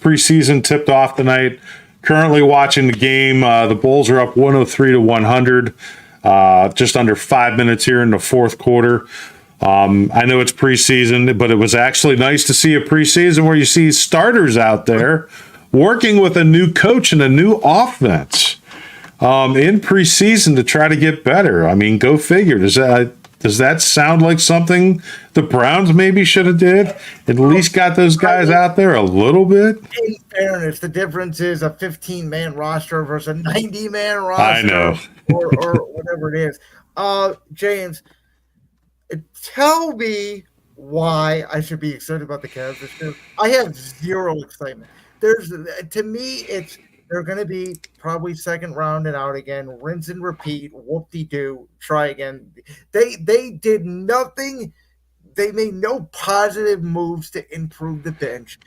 preseason tipped off tonight. Currently watching the game. The Bulls are up 103-100. Just under 5 minutes here in the fourth quarter. I know it's preseason, but it was actually nice to see a preseason where you see starters out there working with a new coach and a new offense in preseason to try to get better. I mean, go figure. Does that sound like something the Browns maybe should have did? At least got those guys out there a little bit? In fairness, the difference is a 15-man roster versus a 90-man roster. I know. or whatever it is. James, tell me why I should be excited about the Cavs this year. I have zero excitement. To me, they're going to be probably second round and out again, rinse and repeat, whoop-de-doo, try again. They did nothing. They made no positive moves to improve the bench.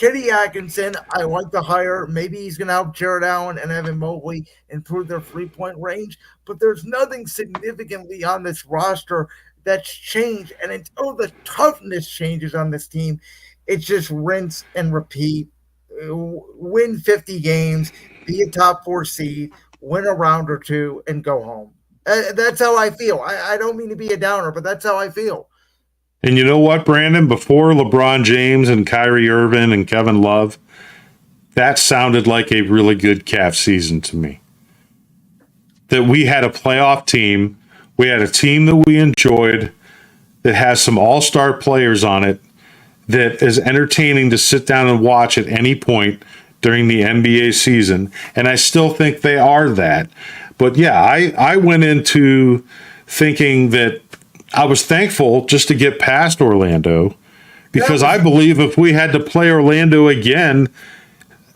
Kenny Atkinson, I like the hire. Maybe he's going to help Jared Allen and Evan Mobley improve their three-point range, but there's nothing significantly on this roster that's changed. And until the toughness changes on this team, it's just rinse and repeat. Win 50 games, be a top 4 seed, win a round or two, and go home. That's how I feel. I don't mean to be a downer, but that's how I feel. And you know what, Brandon? Before LeBron James and Kyrie Irving and Kevin Love, that sounded like a really good Cavs season to me. That we had a playoff team. We had a team that we enjoyed that has some all-star players on it that is entertaining to sit down and watch at any point during the NBA season. And I still think they are that. But yeah, I went into thinking that I was thankful just to get past Orlando, because I believe if we had to play Orlando again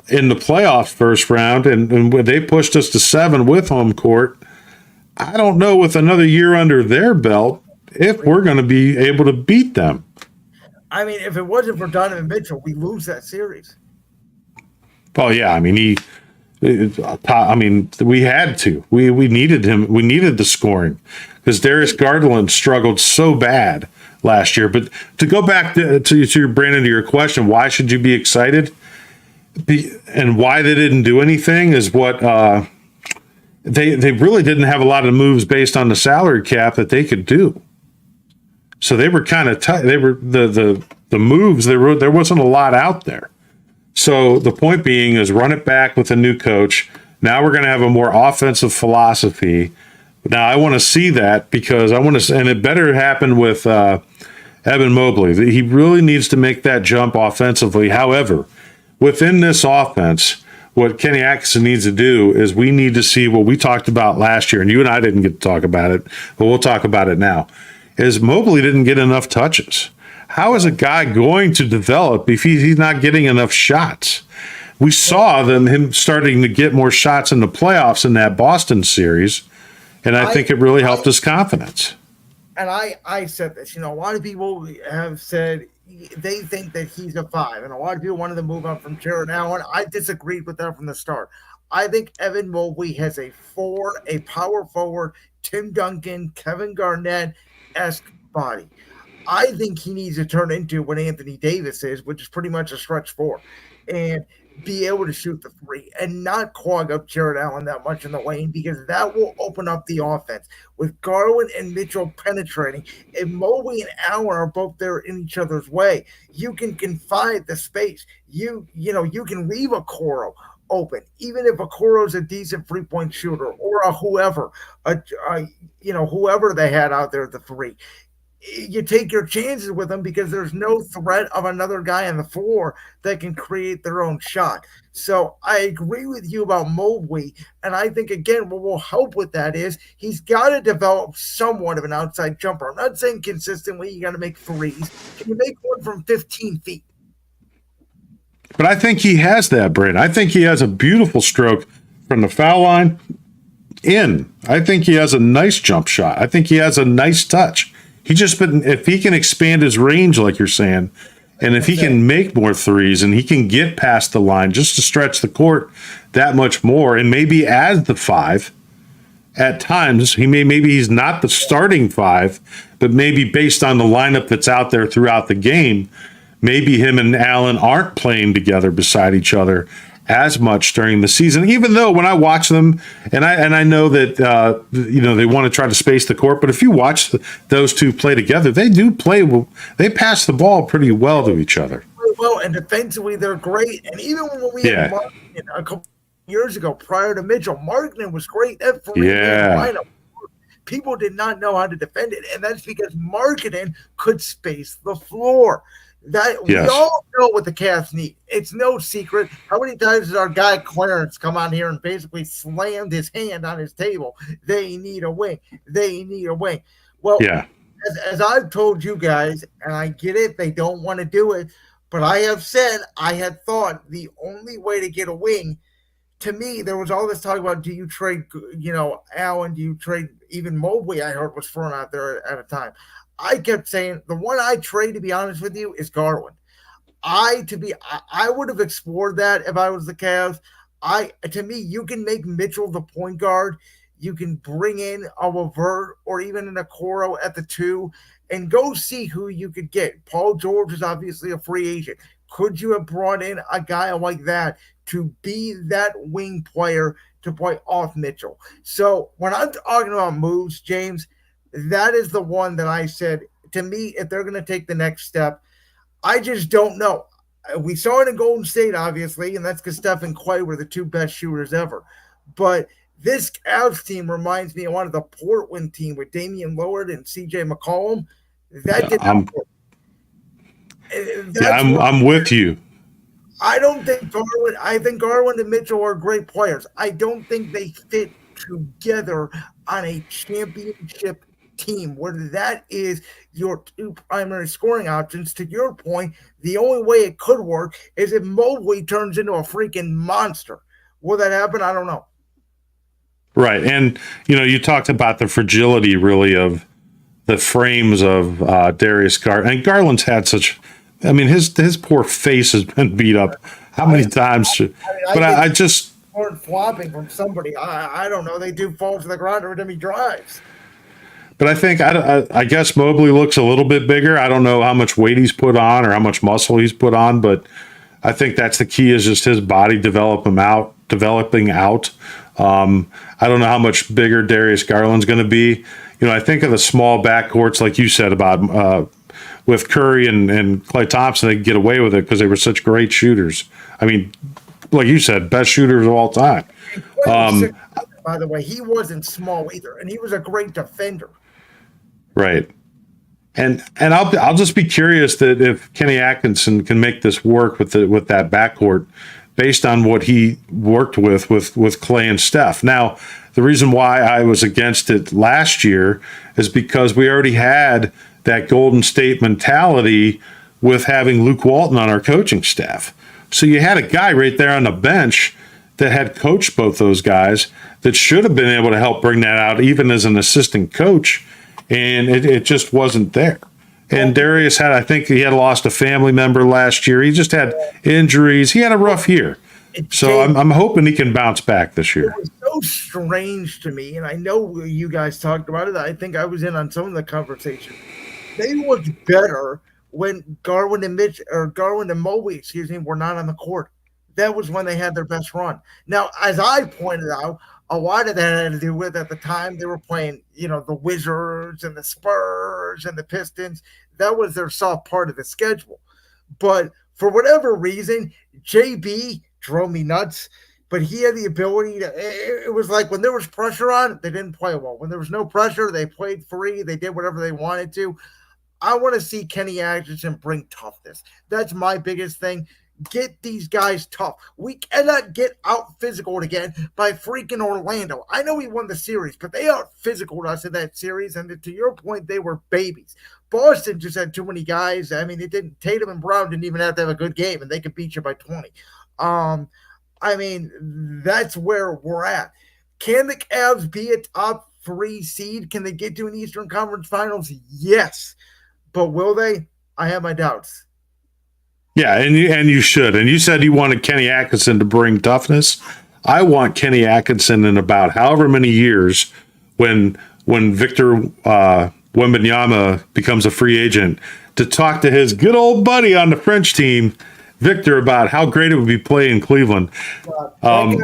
in the playoffs first round and when they pushed us to 7 with home court, I don't know, with another year under their belt, if we're going to be able to beat them. I mean, if it wasn't for Donovan Mitchell, we lose that series. Well, yeah, I mean, we had to. We needed him. We needed the scoring because Darius Garland struggled so bad last year. But to go back to Brandon, to your question, why should you be excited? And why they didn't do anything is what they really didn't have a lot of moves based on the salary cap that they could do. So they were kind of tight. They were the moves. There wasn't a lot out there. So the point being is run it back with a new coach. Now we're going to have a more offensive philosophy. Now I want to see that because and it better happen with Evan Mobley. He really needs to make that jump offensively. However, within this offense, what Kenny Atkinson needs to do is we need to see what we talked about last year, and you and I didn't get to talk about it, but we'll talk about it now, is Mobley didn't get enough touches. How is a guy going to develop if he's not getting enough shots? We saw him starting to get more shots in the playoffs in that Boston series, and I think it really helped his confidence. And I said this, a lot of people have said they think that he's a 5, and a lot of people wanted to move on from Jared Allen. I disagreed with that from the start. I think Evan Mobley has a 4, a power forward, Tim Duncan, Kevin Garnett-esque body. I think he needs to turn into what Anthony Davis is, which is pretty much a stretch 4, and be able to shoot the 3 and not clog up Jared Allen that much in the lane, because that will open up the offense. With Garland and Mitchell penetrating, if Mobley and Allen are both there in each other's way, you can confine the space. You can leave a Okoro open, even if Okoro's a decent 3-point shooter or a whoever they had out there at the 3. You take your chances with them because there's no threat of another guy on the floor that can create their own shot. So I agree with you about Mobley, and I think, again, what will help with that is he's got to develop somewhat of an outside jumper. I'm not saying consistently you got to make threes. Can you make one from 15 feet? But I think he has that, Brent. I think he has a beautiful stroke from the foul line in. I think he has a nice jump shot. I think he has a nice touch. If he can expand his range, like you're saying, and if he can make more threes and he can get past the line just to stretch the court that much more, and maybe as the 5 at times, maybe he's not the starting 5, but maybe based on the lineup that's out there throughout the game, maybe him and Allen aren't playing together beside each other as much during the season, even though when I watch them, and I know that they want to try to space the court, but if you watch those two play together, they do play. They pass the ball pretty well to each other. Well, and defensively they're great. And even when we had Markkanen a couple years ago, prior to Mitchell, Markkanen was great. That lineup, people did not know how to defend it, and that's because Markkanen could space the floor. We all know what the Cavs need. It's no secret. How many times has our guy Clarence come on here and basically slammed his hand on his table? They need a wing. They need a wing. Well, as I've told you guys, and I get it, they don't want to do it, but I have said, I had thought the only way to get a wing, to me, there was all this talk about, do you trade, Allen, do you trade even Mobley, I heard was thrown out there at a time. I kept saying the one I trade, to be honest with you, is Garland. I would have explored that if I was the Cavs. To me, you can make Mitchell the point guard. You can bring in a Levert or even an Okoro at the 2 and go see who you could get. Paul George is obviously a free agent. Could you have brought in a guy like that to be that wing player to play off Mitchell? So when I'm talking about moves, James, that is the one that I said, to me, if they're going to take the next step, I just don't know. We saw it in Golden State, obviously, and that's because Steph and Clay were the two best shooters ever. But this Cavs team reminds me of one of the Portland team with Damian Lillard and C.J. McCollum. That did not work. I'm with you. I don't think Garland. I think Garland and Mitchell are great players. I don't think they fit together on a championship team where that is your two primary scoring options. To your point, the only way it could work is if Mobley turns into a freaking monster. Will that happen? I don't know. Right. And, you talked about the fragility, really, of the frames of Darius Garland. And Garland's had his poor face has been beat up how many times? I just flopping from somebody. I don't know. They do fall to the ground every time he drives. But I think I guess Mobley looks a little bit bigger. I don't know how much weight he's put on or how much muscle he's put on, but I think that's the key, is just his body developing out. I don't know how much bigger Darius Garland's going to be. I think of the small backcourts, like you said, about with Curry and Klay Thompson, they could get away with it because they were such great shooters. I mean, like you said, best shooters of all time. By the way, he wasn't small either, and he was a great defender. Right. And I'll just be curious that if Kenny Atkinson can make this work with that backcourt based on what he worked with Klay and Steph. Now, the reason why I was against it last year is because we already had that Golden State mentality with having Luke Walton on our coaching staff. So you had a guy right there on the bench that had coached both those guys that should have been able to help bring that out even as an assistant coach, and it just wasn't there. And Darius I think he had lost a family member last year. He just had injuries. He had a rough year. So I'm hoping he can bounce back this year. It was so strange to me, and I know you guys talked about it. I think I was in on some of the conversation. They looked better when Garland and Mobley, were not on the court. That was when they had their best run. Now, as I pointed out, a lot of that had to do with, at the time, they were playing, the Wizards and the Spurs and the Pistons. That was their soft part of the schedule. But for whatever reason, JB drove me nuts. But he had the ability to – it was like when there was pressure on, they didn't play well. When there was no pressure, they played free. They did whatever they wanted to. I want to see Kenny Atkinson bring toughness. That's my biggest thing. Get these guys tough. We cannot get out physical again by freaking Orlando. I know we won the series, but they out physical us in that series. And to your point, they were babies. Boston just had too many guys. I mean, Tatum and Brown didn't even have to have a good game, and they could beat you by 20. That's where we're at. Can the Cavs be a top 3 seed? Can they get to an Eastern Conference Finals? Yes. But will they? I have my doubts. Yeah, and you should. And you said you wanted Kenny Atkinson to bring toughness. I want Kenny Atkinson in about however many years, when Victor Wembanyama becomes a free agent, to talk to his good old buddy on the French team, Victor, about how great it would be playing in Cleveland.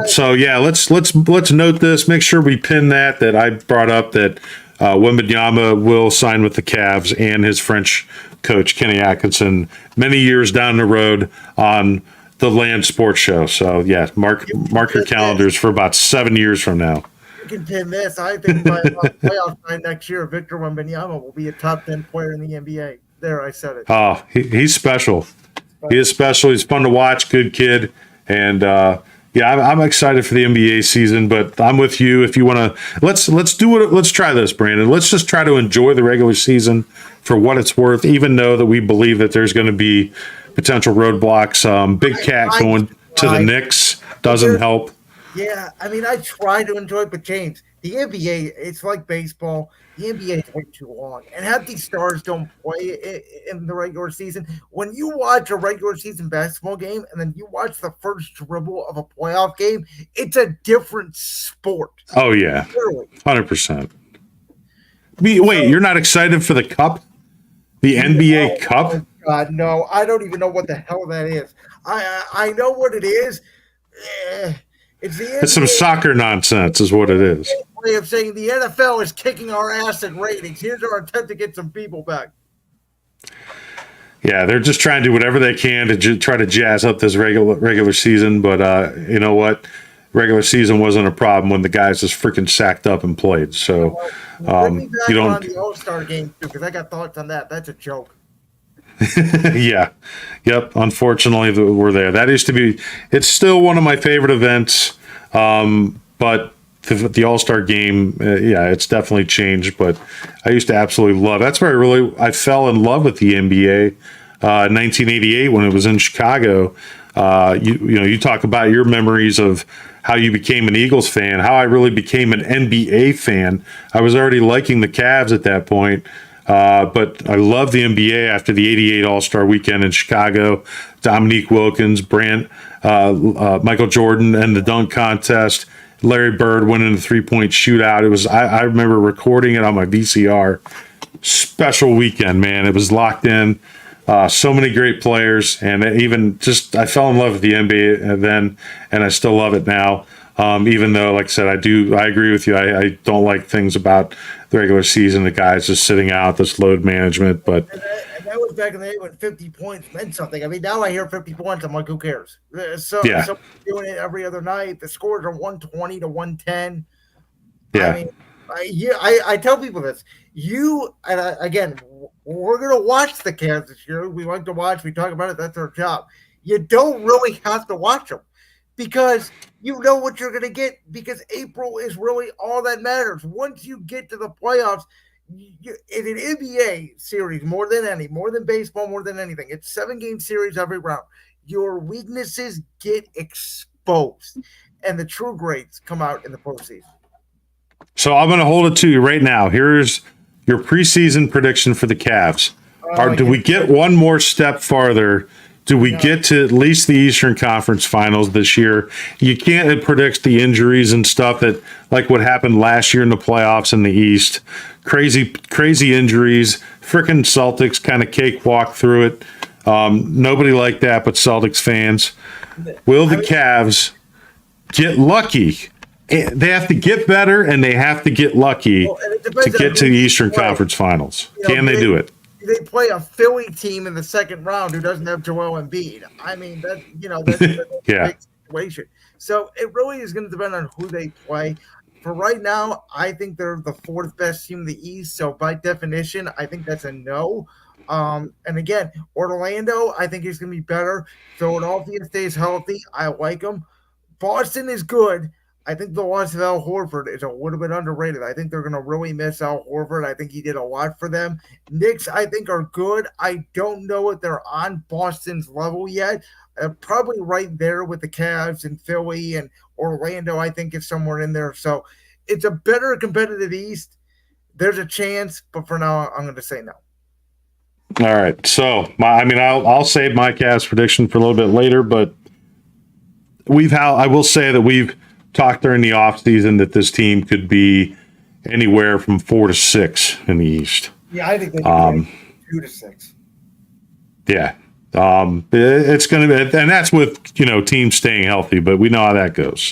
So yeah, let's note this. Make sure we pin that I brought up that Wembanyama will sign with the Cavs and his French coach Kenny Atkinson many years down the road on the Land Sports Show. So yeah, mark your calendars for about 7 years from now. You can pin this. I think by playoff time next year, Victor Wembanyama will be a top 10 player in the NBA. There, I said it. Oh, he's special. He is special. He's fun to watch. Good kid. And yeah, I'm excited for the NBA season. But I'm with you. If you want to, let's do it. Let's try this, Brandon. Let's just try to enjoy the regular season for what it's worth. Even though that we believe that there's going to be potential roadblocks. Big Cat going to the Knicks doesn't help. Yeah, I mean, I try to enjoy it, but James, the NBA, it's like baseball. The NBA is way too long, and half these stars don't play in the regular season. When you watch a regular season basketball game and then you watch the first dribble of a playoff game, it's a different sport. Oh, yeah. 100%. Wait, you're not excited for the Cup? The NBA Cup? Oh, God, no. I don't even know what the hell that is. I know what it is. It's some soccer nonsense is what it is. Way of saying the NFL is kicking our ass in ratings. Here's our attempt to get some people back. Yeah, they're just trying to do whatever they can to try to jazz up this regular season. But you know what? Regular season wasn't a problem when the guys just freaking sacked up and played. So you don't on the All-Star game too, because I got thoughts on that. That's a joke. Yeah. Yep. Unfortunately, we're there. That used to be. It's still one of my favorite events. But the All-Star game, yeah, it's definitely changed. But I used to absolutely love. That's where I fell in love with the NBA. 1988 when it was in Chicago. You talk about your memories of how you became an Eagles fan. How I really became an NBA fan. I was already liking the Cavs at that point. But I love the NBA after the 88 All-Star weekend in Chicago. Dominique Wilkins, Michael Jordan, and the dunk contest. Larry Bird winning the three-point shootout. It was I remember recording it on my VCR. Special weekend, man. It was locked in. So many great players, and even I fell in love with the NBA then, and I still love it now. Even though, like I said, I agree with you. I don't like things about the regular season, the guys just sitting out, this load management. But and that was back in the day when 50 points meant something. I mean, now I hear 50 points, I'm like, who cares? So doing it every other night. The scores are 120 to 110. Yeah. I mean, I tell people this. Again, we're going to watch the Cavs this year. We like to watch. We talk about it. That's our job. You don't really have to watch them because you know what you're going to get, because April is really all that matters. Once you get to the playoffs, in an NBA series, more than baseball, more than anything, it's 7-game series every round. Your weaknesses get exposed, and the true greats come out in the postseason. So I'm going to hold it to you right now. Here's your preseason prediction for the Cavs. Do we get one more step farther? Do we get to at least the Eastern Conference Finals this year? You can't predict the injuries and stuff that, like what happened last year in the playoffs in the East. Crazy injuries. Frickin' Celtics kind of cakewalk through it. Nobody liked that but Celtics fans. Will the Cavs get lucky? They have to get better, and they have to get lucky to get to the Eastern Conference Finals. Can they do it? They play a Philly team in the second round who doesn't have Joel Embiid. I mean, that's a big situation. So it really is going to depend on who they play. For right now, I think they're the fourth best team in the East. So by definition, I think that's a no. And again, Orlando, I think is going to be better. Philadelphia stays healthy. I like them. Boston is good. I think the loss of Al Horford is a little bit underrated. I think they're going to really miss Al Horford. I think he did a lot for them. Knicks, I think, are good. I don't know if they're on Boston's level yet. Probably right there with the Cavs and Philly and Orlando, I think, is somewhere in there. So it's a better competitive East. There's a chance, but for now, I'm going to say no. All right. So, I'll save my Cavs prediction for a little bit later, but I will say that we've talked during the offseason that this team could be anywhere from 4 to 6 in the East. Yeah, I think they could be 2 to 6. Yeah. It's going to be, and that's with, teams staying healthy, but we know how that goes.